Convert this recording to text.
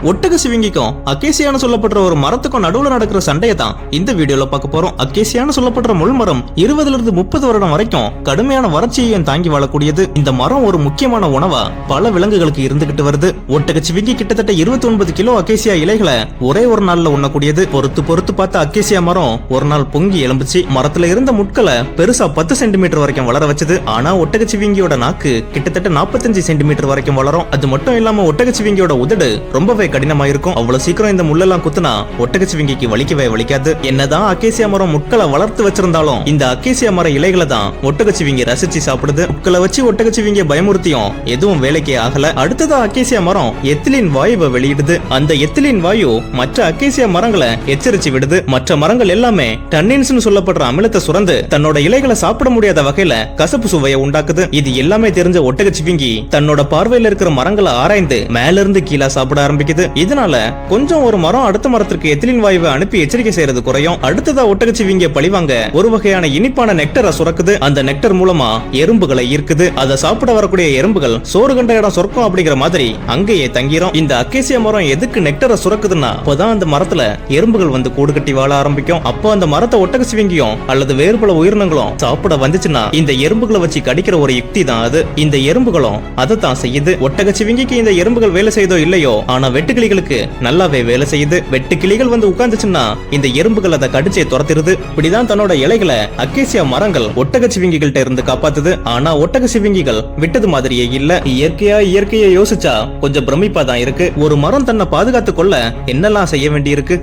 ஒட்டக சிவிங்கிக்கும் அக்கேசியான்னு சொல்லப்படுற ஒரு மரத்துக்கும் நடுவுல நடக்கிற சண்டையை தான் இந்த வீடியோல பார்க்க போறோம். அக்கேசியான்னு சொல்லப்படுற முள்மரம் 20 இருந்து 30 வருடம் வரைக்கும் கடுமையான வறட்சியையும் தாங்கி வாழக்கூடியது. இந்த மரம் ஒரு முக்கியமான உணவா பல விலங்குகளுக்கு இருந்துகிட்டு வருது. ஒட்டக சிவிங்கி கிட்டத்தட்ட 29 கிலோ அக்கேசியா இலைகளை ஒரே ஒரு நாள்ல உண்ணக்கூடியது. பொறுத்து பார்த்த அக்கேசியா மரம் ஒரு நாள் பொங்கி எழும்புச்சு. மரத்துல இருந்த முட்களை பெருசா 10 சென்டிமீட்டர் வரைக்கும் வளர வச்சது. ஆனா ஒட்டக சிவிங்கியோட நாக்கு கிட்டத்தட்ட 45 சென்டிமீட்டர் வரைக்கும் வளரும். அது மட்டும் இல்லாம ஒட்டக சிவிங்கியோட உதடு ரொம்பவே கடினமா இருக்கும். அவ்வளவு சீக்கிரம் இந்த முள்ளெல்லாம் குத்துனா ஒட்டகச்சிவிங்கிக்கு வலிக்கவே வலிக்காது. என்னதான் அக்கேசியா மரம் முட்களை வளர்த்து வச்சிருந்தாலும் இந்த அக்கேசியா மர இலைகளை தான் ஒட்டகச்சிவிங்கி ரசிச்சு சாப்பிடுது. முட்களை வச்சு ஒட்டகச்சிவிங்கிய பயமுறுத்தியும் எதுவும் வேலைக்கே ஆகல. அடுத்ததா அக்கேசியா மரம் எத்திலின் வாயுவை வெளியிடுது. அந்த எத்திலின் வாயு மற்ற அக்கேசியா மரங்களை எச்சரிச்சு விடுது. மற்ற மரங்கள் எல்லாமே டன்னின்ஸ் சொல்லப்படுற அமிலத்தை சுரந்து தன்னோட இலைகளை சாப்பிட முடியாத வகையில கசப்பு சுவையை உண்டாக்குது. இது எல்லாமே தெரிஞ்ச ஒட்டகச்சிவிங்கி தன்னோட பார்வையில இருக்கிற மரங்களை ஆராய்ந்து மேல இருந்து கீழே சாப்பிட ஆரம்பிக்குது. இதனால கொஞ்சம் ஒரு மரம் அடுத்த மரத்திற்கு எத்திலின் வாயுவை அனுப்பி எச்சரிக்கை செய்யறது குறையும். அடுத்ததா ஒட்டகச்சிவிங்கிய பழிவாங்க ஒரு வகையான இனிப்பான நெக்டரை சுரக்குது. அந்த நெக்டர் மூலமா எறும்புகளை ஈர்க்குது. அதை சாப்பிட வரக்கூடிய எறும்புகள் சோறு கண்ட இடம் சொர்க்கம் அப்படிங்கிற மாதிரி அங்கேயே தங்கிரும். இந்த அக்கேசியா மரம் எதுக்கு நெக்டரை சுரக்குதுன்னா அப்பதான் அந்த மரத்துல எறும்புகள் வந்து கூடு கட்டி வாழ ஆரம்பிக்கும். அப்போ அந்த மரத்தை ஒட்டகச்சிவிங்கியும் அல்லது வேறு பல உயிரினங்களும் சாப்பிட வந்துச்சுன்னா இந்த எறும்புகளை வச்சு கடிக்கிற ஒரு யுக்தி தான் அது. இந்த எறும்புகளும் அதை தான் செய்யுது. ஒட்டகச்சிவிங்கிக்கு இந்த எறும்புகள் வேலை செய்தோ இல்லையோ, ஆனா வெட்டுக்கிளிகளுக்கு நல்லாவே வேலை செய்யுது. வெட்டுக்கிளிகள் வந்து உட்கார்ந்துச்சுன்னா இந்த எறும்புகள் அதை கடிச்சே துரத்திடுது. இப்படிதான் தன்னோட இலைகளை அக்கேசியா மரங்கள் ஒட்டகச்சிவிங்கிகள்ட்ட இருந்து காப்பாத்துது. ஆனா ஒட்டகச்சிவிங்கிகள் விட்டது மாதிரியே இல்ல. இயற்கையை யோசிச்சா கொஞ்சம் பிரமிப்பா தான் இருக்கு. ஒரு மரம் தன்னை பாதுகாத்துக் கொள்ள என்னெல்லாம் செய்ய வேண்டி இருக்கு.